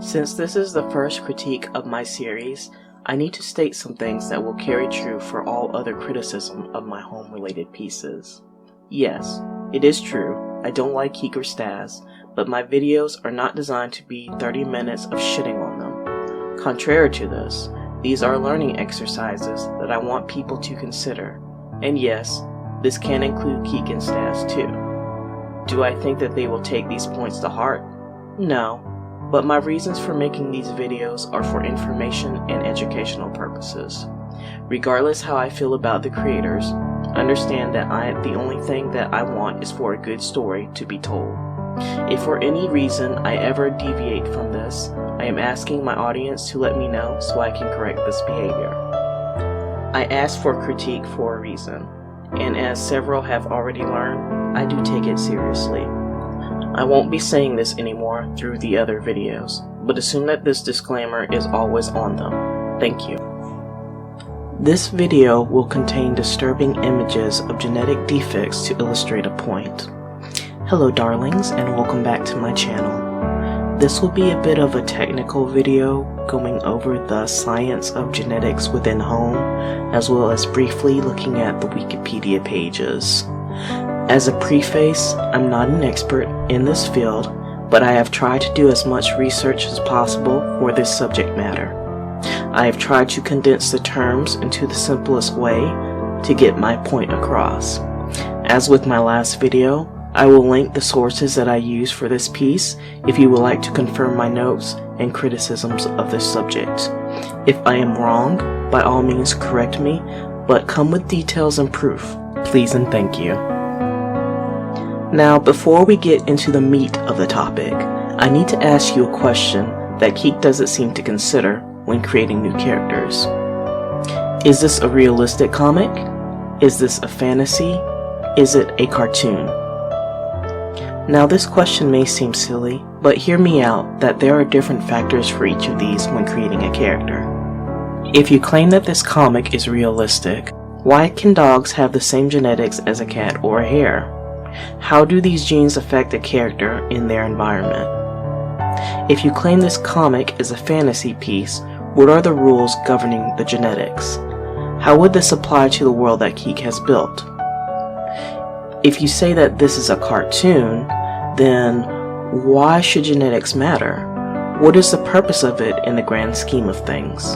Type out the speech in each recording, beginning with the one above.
Since this is the first critique of my series, I need to state some things that will carry true for all other criticism of my home-related pieces. Yes, it is true, I don't like Kique or Stas, but my videos are not designed to be 30 minutes of shitting on them. Contrary to this, these are learning exercises that I want people to consider. And yes, this can include Kique and Stas too. Do I think that they will take these points to heart? No, but my reasons for making these videos are for information and educational purposes. Regardless how I feel about the creators, understand that the only thing that I want is for a good story to be told. If for any reason I ever deviate from this, I am asking my audience to let me know so I can correct this behavior. I ask for critique for a reason, and as several have already learned, I do take it seriously. I won't be saying this anymore through the other videos, but assume that this disclaimer is always on them. Thank you. This video will contain disturbing images of genetic defects to illustrate a point. Hello darlings, and welcome back to my channel. This will be a bit of a technical video going over the science of genetics within home, as well as briefly looking at the Wikipedia pages. As a preface, I'm not an expert in this field, but I have tried to do as much research as possible for this subject matter. I have tried to condense the terms into the simplest way to get my point across. As with my last video, I will link the sources that I use for this piece if you would like to confirm my notes and criticisms of this subject. If I am wrong, by all means correct me, but come with details and proof, please and thank you. Now, before we get into the meat of the topic, I need to ask you a question that Kique doesn't seem to consider when creating new characters. Is this a realistic comic? Is this a fantasy? Is it a cartoon? Now, this question may seem silly, but hear me out that there are different factors for each of these when creating a character. If you claim that this comic is realistic, why can dogs have the same genetics as a cat or a hare? How do these genes affect a character in their environment? If you claim this comic is a fantasy piece, what are the rules governing the genetics? How would this apply to the world that Kique has built? If you say that this is a cartoon, then why should genetics matter? What is the purpose of it in the grand scheme of things?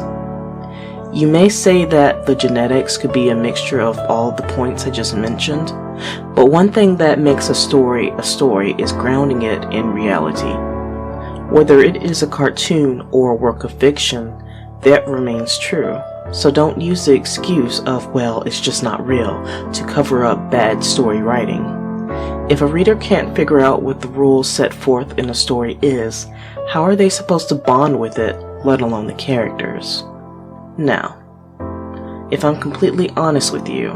You may say that the genetics could be a mixture of all the points I just mentioned, but one thing that makes a story is grounding it in reality. Whether it is a cartoon or a work of fiction, that remains true. So don't use the excuse of, well, it's just not real, to cover up bad story writing. If a reader can't figure out what the rules set forth in a story is, how are they supposed to bond with it, let alone the characters? Now, if I'm completely honest with you,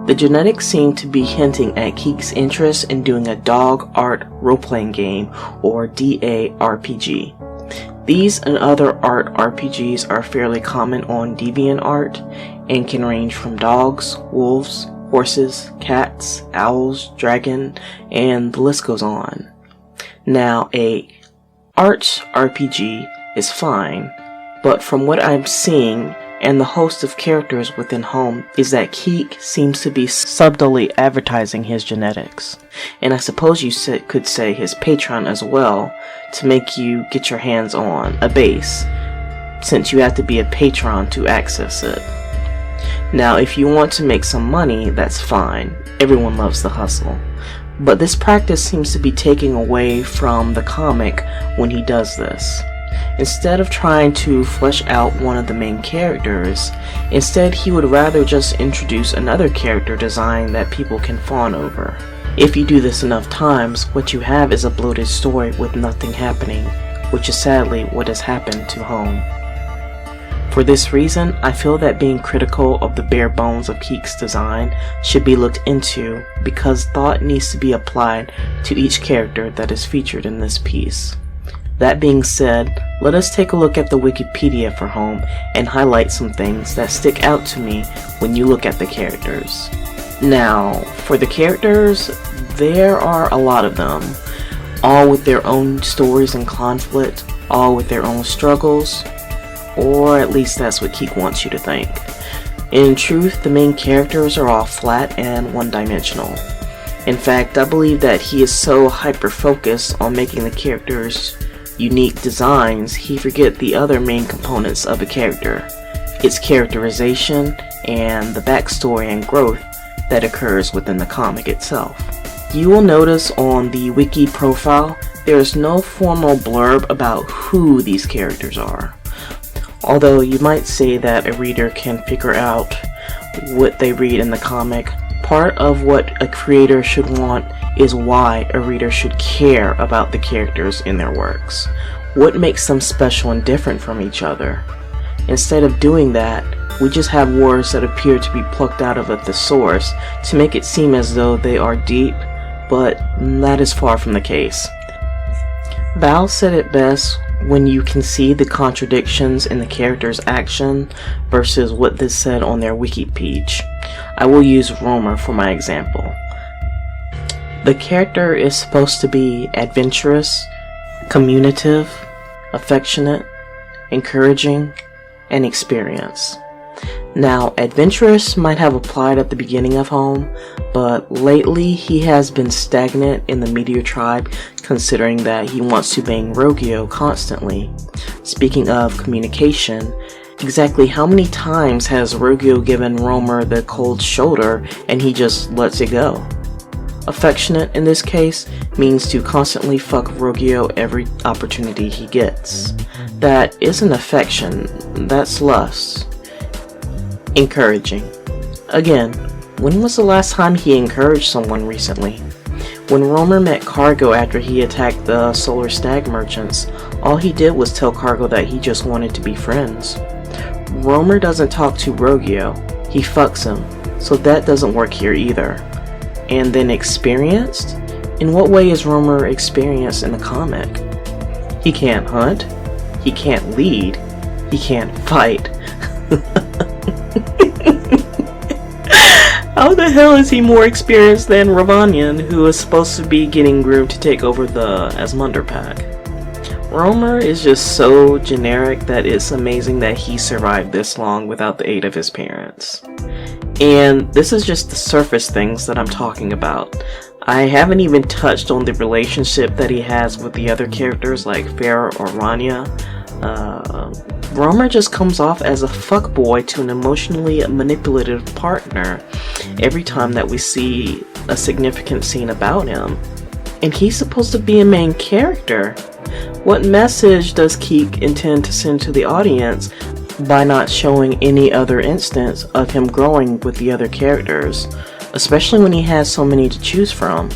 the genetics seem to be hinting at Kique's interest in doing a dog art role-playing game, or DARPG. These and other art RPGs are fairly common on DeviantArt and can range from dogs, wolves, horses, cats, owls, dragon, and the list goes on. Now, a art RPG is fine, but from what I'm seeing and the host of characters within home is that Kique seems to be subtly advertising his genetics, and I suppose you could say his Patreon as well, to make you get your hands on a base, since you have to be a patron to access it. Now, if you want to make some money, that's fine, everyone loves the hustle, but this practice seems to be taking away from the comic when he does this. Instead of trying to flesh out one of the main characters, instead he would rather just introduce another character design that people can fawn over. If you do this enough times, what you have is a bloated story with nothing happening, which is sadly what has happened to home. For this reason, I feel that being critical of the bare bones of Kique's design should be looked into, because thought needs to be applied to each character that is featured in this piece. That being said, let us take a look at the Wikipedia for home and highlight some things that stick out to me when you look at the characters. Now, for the characters, there are a lot of them, all with their own stories and conflict, all with their own struggles, or at least that's what Kique wants you to think. In truth, the main characters are all flat and one-dimensional. In fact, I believe that he is so hyper-focused on making the characters unique designs, he forget the other main components of a character, its characterization and the backstory and growth that occurs within the comic itself. You will notice on the wiki profile, there is no formal blurb about who these characters are. Although you might say that a reader can figure out what they read in the comic, part of what a creator should want is why a reader should care about the characters in their works. What makes them special and different from each other? Instead of doing that, we just have words that appear to be plucked out of a thesaurus to make it seem as though they are deep, but that is far from the case. Val said it best when you can see the contradictions in the character's action versus what this said on their wiki page. I will use Romer for my example. The character is supposed to be adventurous, communicative, affectionate, encouraging, and experienced. Now, adventurous might have applied at the beginning of Home, but lately he has been stagnant in the Meteor Tribe, considering that he wants to bang Rogio constantly. Speaking of communication, exactly how many times has Rogio given Romer the cold shoulder and he just lets it go? Affectionate in this case means to constantly fuck Rogio every opportunity he gets. That isn't affection, that's lust. Encouraging. Again, when was the last time he encouraged someone recently? When Romer met Cargo after he attacked the Solar Stag merchants, all he did was tell Cargo that he just wanted to be friends. Romer doesn't talk to Rogio, he fucks him, so that doesn't work here either. And then experienced? In what way is Romer experienced in the comic? He can't hunt, he can't lead, he can't fight. How the hell is he more experienced than Ravanian, who is supposed to be getting groomed to take over the Asmunder pack? Romer is just so generic that it's amazing that he survived this long without the aid of his parents. And this is just the surface things that I'm talking about. I haven't even touched on the relationship that he has with the other characters like Farah or Rania. Romer just comes off as a fuckboy to an emotionally manipulative partner every time that we see a significant scene about him. And he's supposed to be a main character. What message does Kique intend to send to the audience by not showing any other instance of him growing with the other characters, especially when he has so many to choose from?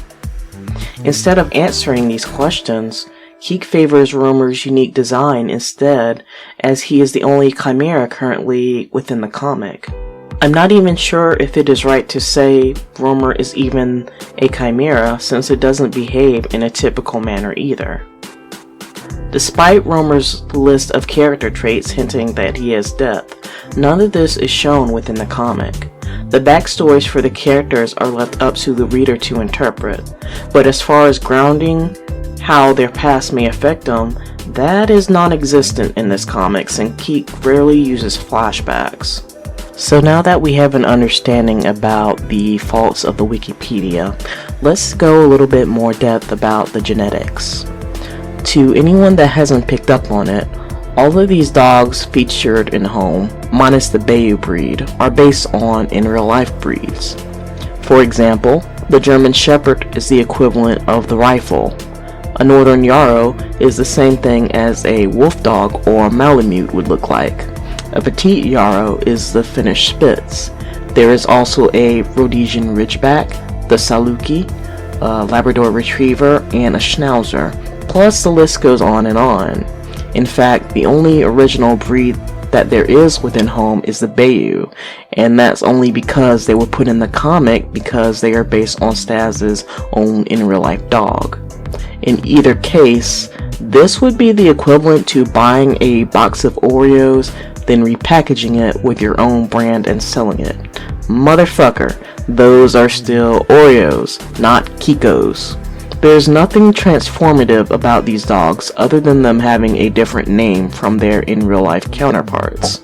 Instead of answering these questions, Kique favors Romer's unique design instead, as he is the only chimera currently within the comic. I'm not even sure if it is right to say Romer is even a chimera, since it doesn't behave in a typical manner either. Despite Romer's list of character traits hinting that he has depth, none of this is shown within the comic. The backstories for the characters are left up to the reader to interpret, but as far as grounding, how their past may affect them, that is non-existent in this comics, and Kique rarely uses flashbacks. So now that we have an understanding about the faults of the Wikipedia, let's go a little bit more depth about the genetics. To anyone that hasn't picked up on it, all of these dogs featured in Home, minus the Bayou breed, are based on in real life breeds. For example, the German Shepherd is the equivalent of the Rifle. A Northern Yarrow is the same thing as a wolf dog or Malamute would look like. A Petite Yarrow is the Finnish Spitz. There is also a Rhodesian Ridgeback, the Saluki, a Labrador Retriever, and a Schnauzer. Plus the list goes on and on. In fact, the only original breed that there is within Home is the Bayou, and that's only because they were put in the comic because they are based on Stas's own in real life dog. In either case, this would be the equivalent to buying a box of Oreos, then repackaging it with your own brand and selling it. Motherfucker, those are still Oreos, not Kikos. There's nothing transformative about these dogs other than them having a different name from their in real life counterparts.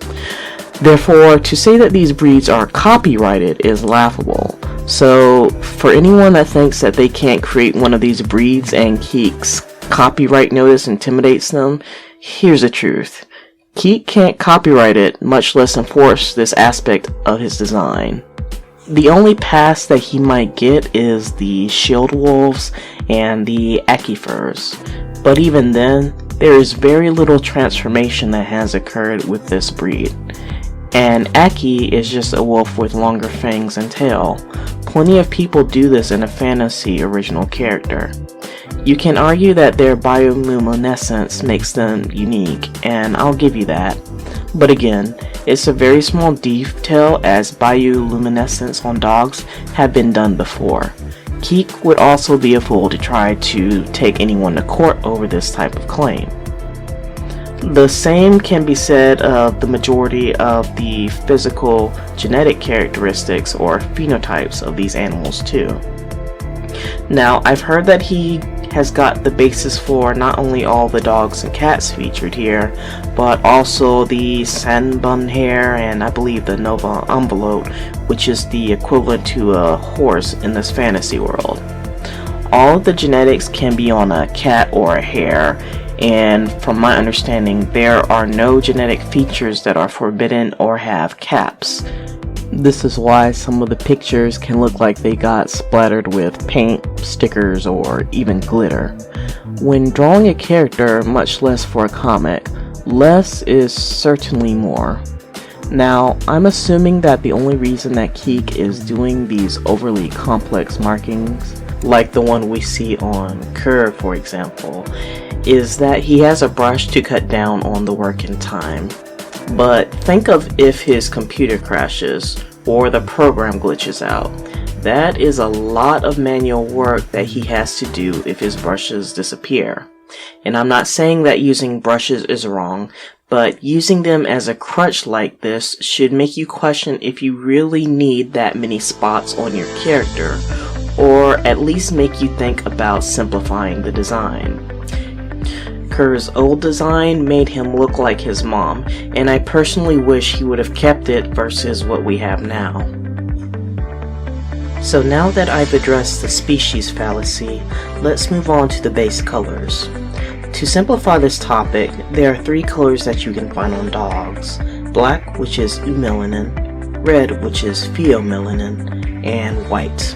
Therefore, to say that these breeds are copyrighted is laughable. So, for anyone that thinks that they can't create one of these breeds and Kique's copyright notice intimidates them, here's the truth. Kique can't copyright it, much less enforce this aspect of his design. The only pass that he might get is the shield wolves and the Akifers, but even then, there is very little transformation that has occurred with this breed. And Aki is just a wolf with longer fangs and tail. Plenty of people do this in a fantasy original character. You can argue that their bioluminescence makes them unique, and I'll give you that. But again, it's a very small detail as bioluminescence on dogs have been done before. Kique would also be a fool to try to take anyone to court over this type of claim. The same can be said of the majority of the physical genetic characteristics or phenotypes of these animals too. Now, I've heard that he has got the basis for not only all the dogs and cats featured here, but also the Sanbun hare and I believe the Nova Envelope, which is the equivalent to a horse in this fantasy world. All of the genetics can be on a cat or a hare, and from my understanding, there are no genetic features that are forbidden or have caps. This is why some of the pictures can look like they got splattered with paint, stickers, or even glitter. When drawing a character, much less for a comic, less is certainly more. Now, I'm assuming that the only reason that Kique is doing these overly complex markings, like the one we see on Curve for example, is that he has a brush to cut down on the working time. But think of if his computer crashes or the program glitches out. That is a lot of manual work that he has to do if his brushes disappear. And I'm not saying that using brushes is wrong, but using them as a crutch like this should make you question if you really need that many spots on your character, or at least make you think about simplifying the design. Kerr's old design made him look like his mom, and I personally wish he would have kept it versus what we have now. So now that I've addressed the species fallacy, let's move on to the base colors. To simplify this topic, there are 3 colors that you can find on dogs: black, which is eumelanin, red, which is pheomelanin, and white.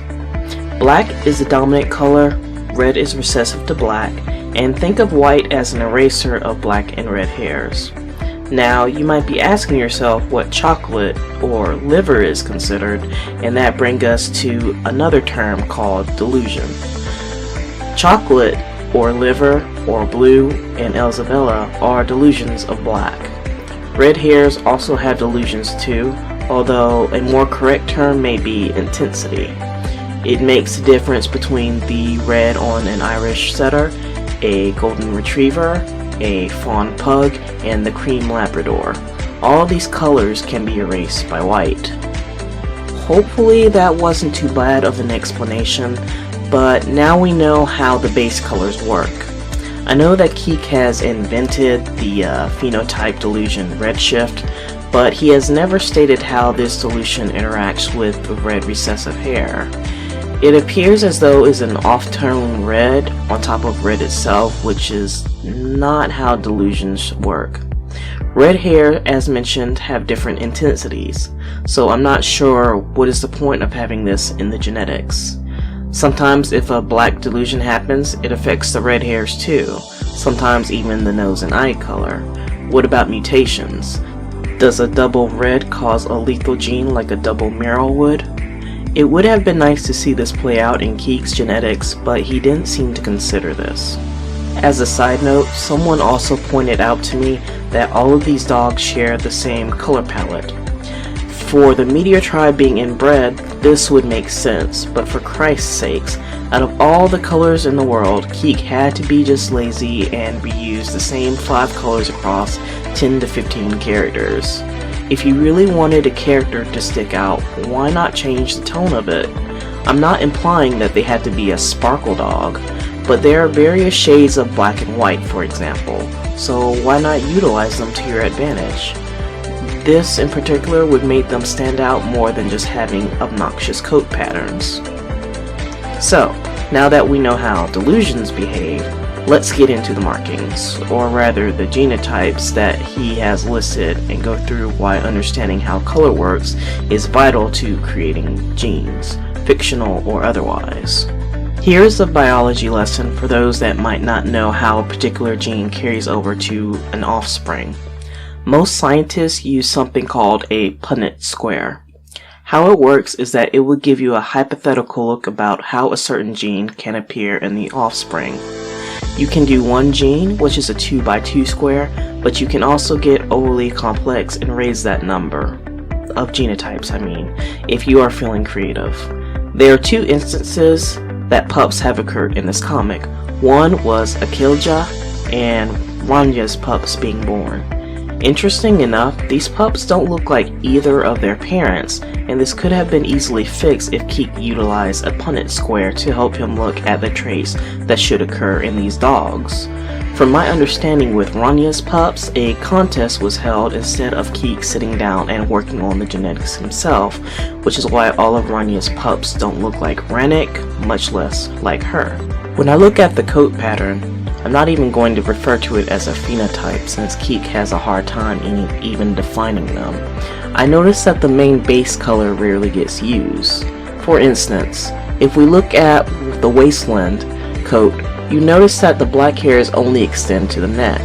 Black is the dominant color, red is recessive to black, and think of white as an eraser of black and red hairs. Now, you might be asking yourself what chocolate or liver is considered, and that brings us to another term called delusion. Chocolate, or liver, or blue, and Elzabella are delusions of black. Red hairs also have delusions too, although a more correct term may be intensity. It makes the difference between the red on an Irish setter, a golden retriever, a fawn pug, and the cream Labrador. All these colors can be erased by white. Hopefully that wasn't too bad of an explanation, but now we know how the base colors work. I know that Kique has invented the phenotype delusion redshift, but he has never stated how this delusion interacts with the red recessive hair. It appears as though it's an off-tone red on top of red itself, which is not how delusions work. Red hair, as mentioned, have different intensities, so I'm not sure what is the point of having this in the genetics. Sometimes if a black delusion happens, it affects the red hairs too, sometimes even the nose and eye color. What about mutations? Does a double red cause a lethal gene like a double Merrill would? It would have been nice to see this play out in Kique's genetics, but he didn't seem to consider this. As a side note, someone also pointed out to me that all of these dogs share the same color palette. For the meteor tribe being inbred, this would make sense, but for Christ's sakes, out of all the colors in the world, Kique had to be just lazy and reuse the same 5 colors across 10 to 15 characters. If you really wanted a character to stick out, why not change the tone of it? I'm not implying that they had to be a sparkle dog, but there are various shades of black and white, for example, so why not utilize them to your advantage? This in particular would make them stand out more than just having obnoxious coat patterns. So, now that we know how Delusions behave, let's get into the markings, or rather the genotypes that he has listed, and go through why understanding how color works is vital to creating genes, fictional or otherwise. Here's a biology lesson for those that might not know how a particular gene carries over to an offspring. Most scientists use something called a Punnett square. How it works is that it will give you a hypothetical look about how a certain gene can appear in the offspring. You can do one gene, which is a 2x2 square, but you can also get overly complex and raise that number of genotypes, if you are feeling creative. There are two instances that pups have occurred in this comic. One was Akilja and Ranya's pups being born. Interesting enough, these pups don't look like either of their parents, and this could have been easily fixed if Kique utilized a Punnett square to help him look at the traits that should occur in these dogs. From my understanding with Ranya's pups, a contest was held instead of Kique sitting down and working on the genetics himself, which is why all of Ranya's pups don't look like Rannick, much less like her. When I look at the coat pattern, I'm not even going to refer to it as a phenotype since Kique has a hard time in even defining them. I notice that the main base color rarely gets used. For instance, if we look at the wasteland coat, you notice that the black hairs only extend to the neck.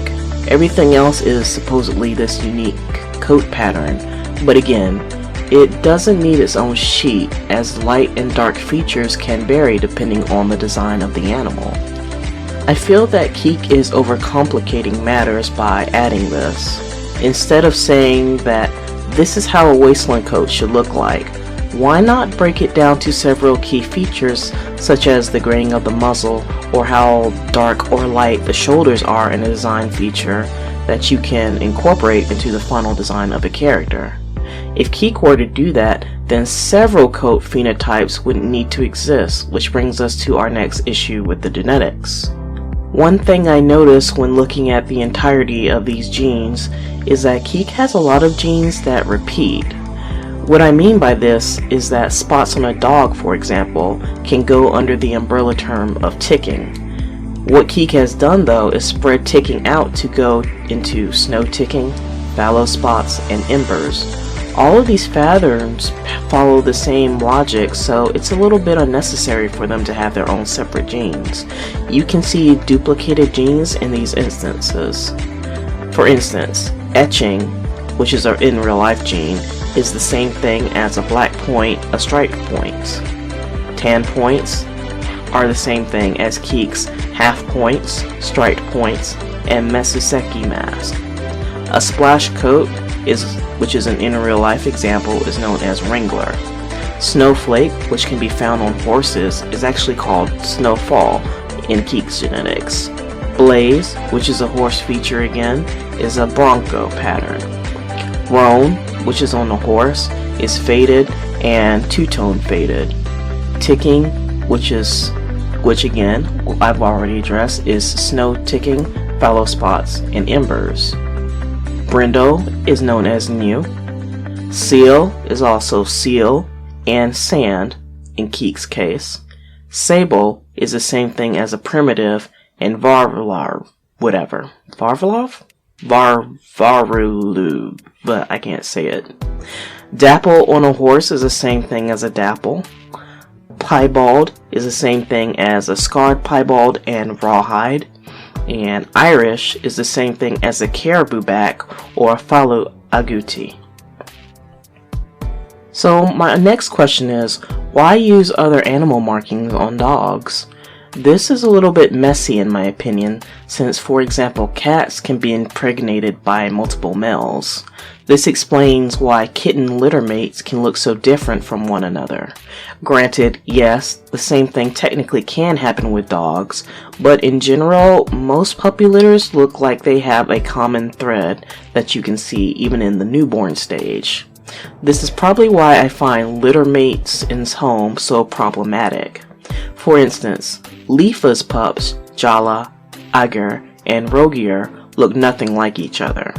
Everything else is supposedly this unique coat pattern, but again, it doesn't need its own sheet as light and dark features can vary depending on the design of the animal. I feel that Kique is overcomplicating matters by adding this. Instead of saying that this is how a wasteland coat should look like, why not break it down to several key features such as the graying of the muzzle or how dark or light the shoulders are in a design feature that you can incorporate into the final design of a character. If Kique were to do that, then several coat phenotypes wouldn't need to exist, which brings us to our next issue with the genetics. One thing I noticed when looking at the entirety of these genes is that Kique has a lot of genes that repeat. What I mean by this is that spots on a dog, for example, can go under the umbrella term of ticking. What Kique has done though is spread ticking out to go into snow ticking, fallow spots, and embers. All of these patterns follow the same logic, so it's a little bit unnecessary for them to have their own separate genes. You can see duplicated genes in these instances. For instance, etching, which is our in real life gene, is the same thing as a black point, a striped point. Tan points are the same thing as Kique's half points, striped points, and Mesuseki mask. A splash coat, which is an in real life example, is known as Wrangler. Snowflake, which can be found on horses, is actually called Snowfall in Kique's genetics. Blaze, which is a horse feature again, is a Bronco pattern. Roan, which is on the horse, is faded and two-tone faded. Ticking, which again, I've already addressed, is snow ticking, fallow spots, and embers. Brindle is known as New. Seal is also seal and sand in Kique's case. Sable is the same thing as a primitive, and Varulov, but I can't say it. Dapple on a horse is the same thing as a dapple. Piebald is the same thing as a scarred piebald and rawhide. And Irish is the same thing as a caribou back or a fallow agouti. So my next question is, why use other animal markings on dogs? This is a little bit messy in my opinion, since for example cats can be impregnated by multiple males. This explains why kitten litter mates can look so different from one another. Granted, yes, the same thing technically can happen with dogs, but in general, most puppy litters look like they have a common thread that you can see even in the newborn stage. This is probably why I find litter mates in home so problematic. For instance, Lifa's pups, Jala, Agar, and Rogier, look nothing like each other.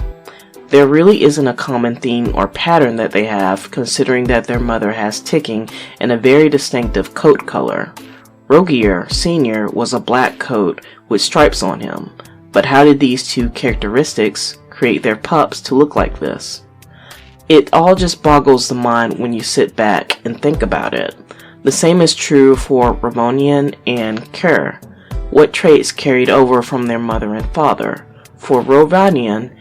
There really isn't a common theme or pattern that they have, considering that their mother has ticking and a very distinctive coat color. Rogier Sr. was a black coat with stripes on him, but how did these two characteristics create their pups to look like this? It all just boggles the mind when you sit back and think about it. The same is true for Ramonian and Kique. What traits carried over from their mother and father? For Rovanian,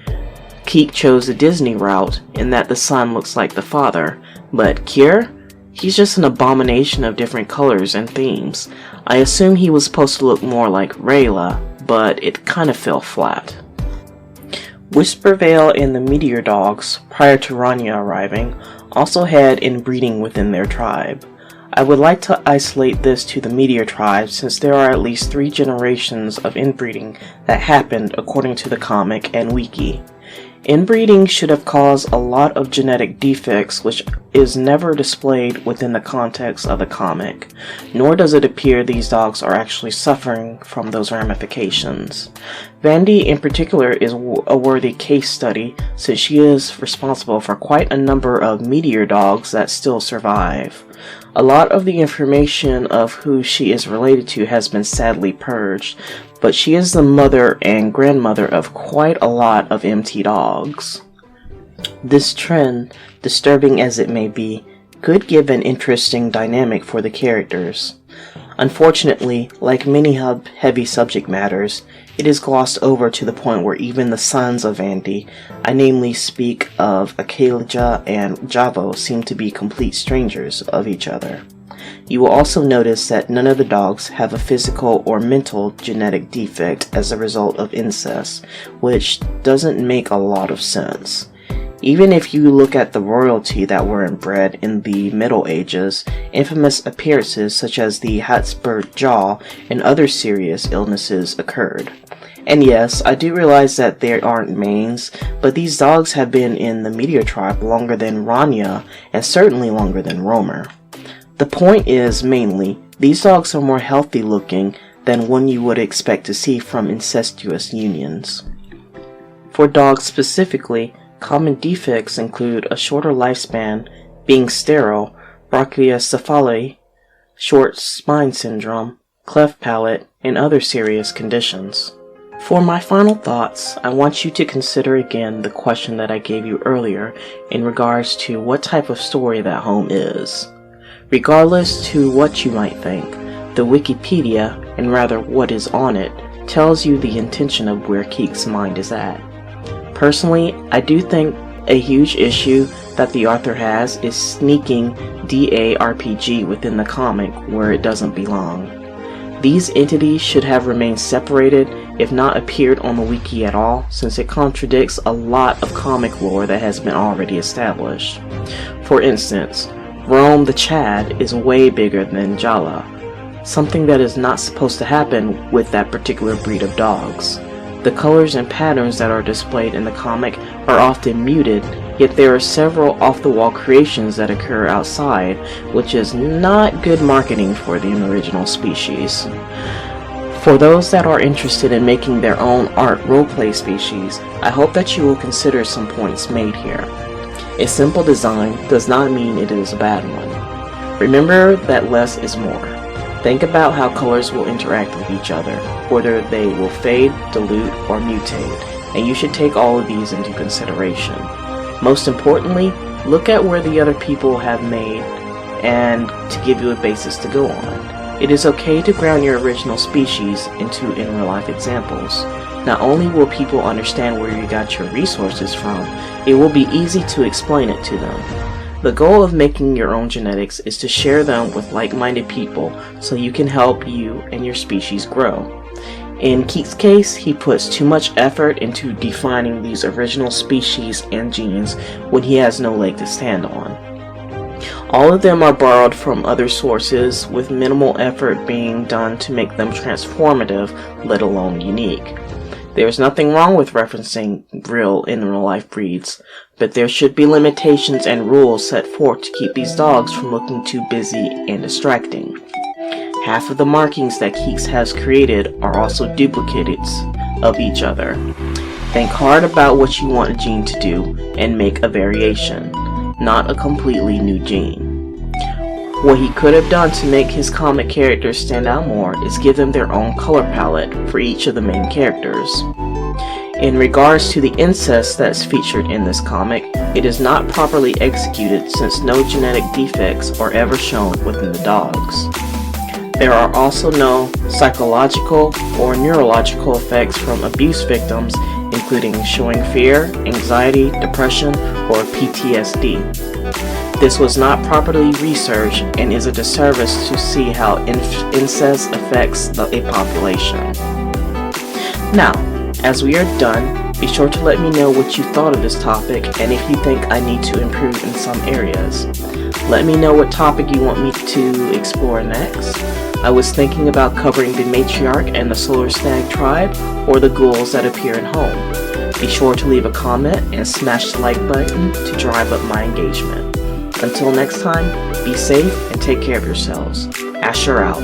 Kique chose the Disney route in that the son looks like the father, but Kique? He's just an abomination of different colors and themes. I assume he was supposed to look more like Rayla, but it kind of fell flat. Whispervale and the Meteor Dogs, prior to Rania arriving, also had inbreeding within their tribe. I would like to isolate this to the Meteor tribe since there are at least 3 generations of inbreeding that happened according to the comic and wiki. Inbreeding should have caused a lot of genetic defects, which is never displayed within the context of the comic, nor does it appear these dogs are actually suffering from those ramifications. Vandy in particular is a worthy case study since she is responsible for quite a number of meteor dogs that still survive. A lot of the information of who she is related to has been sadly purged, but she is the mother and grandmother of quite a lot of MT dogs. This trend, disturbing as it may be, could give an interesting dynamic for the characters. Unfortunately, like many heavy subject matters, it is glossed over to the point where even the sons of Vandy, I namely speak of Akalija and Javo, seem to be complete strangers of each other. You will also notice that none of the dogs have a physical or mental genetic defect as a result of incest, which doesn't make a lot of sense. Even if you look at the royalty that were inbred in the Middle Ages, infamous appearances such as the Hotspur jaw and other serious illnesses occurred. And yes, I do realize that there aren't manes, but these dogs have been in the Meteor tribe longer than Rania, and certainly longer than Romer. The point is, mainly, these dogs are more healthy looking than one you would expect to see from incestuous unions. For dogs specifically, common defects include a shorter lifespan, being sterile, brachiocephaly, short spine syndrome, cleft palate, and other serious conditions. For my final thoughts, I want you to consider again the question that I gave you earlier in regards to what type of story that home is. Regardless to what you might think, the Wikipedia, and rather what is on it, tells you the intention of where Kique's mind is at. Personally, I do think a huge issue that the author has is sneaking DARPG within the comic where it doesn't belong. These entities should have remained separated, if not appeared on the wiki at all, since it contradicts a lot of comic lore that has been already established. For instance, Rome the Chad is way bigger than Jala, something that is not supposed to happen with that particular breed of dogs. The colors and patterns that are displayed in the comic are often muted, yet there are several off-the-wall creations that occur outside, which is not good marketing for the original species. For those that are interested in making their own art roleplay species, I hope that you will consider some points made here. A simple design does not mean it is a bad one. Remember that less is more. Think about how colors will interact with each other, whether they will fade, dilute, or mutate, and you should take all of these into consideration. Most importantly, look at where the other people have made and to give you a basis to go on. It is okay to ground your original species into in-real-life examples. Not only will people understand where you got your resources from, it will be easy to explain it to them. The goal of making your own genetics is to share them with like-minded people so you can help you and your species grow. In Kique's case, he puts too much effort into defining these original species and genes when he has no leg to stand on. All of them are borrowed from other sources, with minimal effort being done to make them transformative, let alone unique. There's nothing wrong with referencing real in-real-life breeds, but there should be limitations and rules set forth to keep these dogs from looking too busy and distracting. Half of the markings that Kique has created are also duplicates of each other. Think hard about what you want a gene to do and make a variation, not a completely new gene. What he could have done to make his comic characters stand out more is give them their own color palette for each of the main characters. In regards to the incest that's featured in this comic, it is not properly executed since no genetic defects are ever shown within the dogs. There are also no psychological or neurological effects from abuse victims, including showing fear, anxiety, depression, or PTSD. This was not properly researched and is a disservice to see how incest affects a population. Now, as we are done, be sure to let me know what you thought of this topic and if you think I need to improve in some areas. Let me know what topic you want me to explore next. I was thinking about covering the matriarch and the solar stag tribe, or the ghouls that appear in Home. Be sure to leave a comment and smash the like button to drive up my engagement. Until next time, be safe and take care of yourselves. Asher out.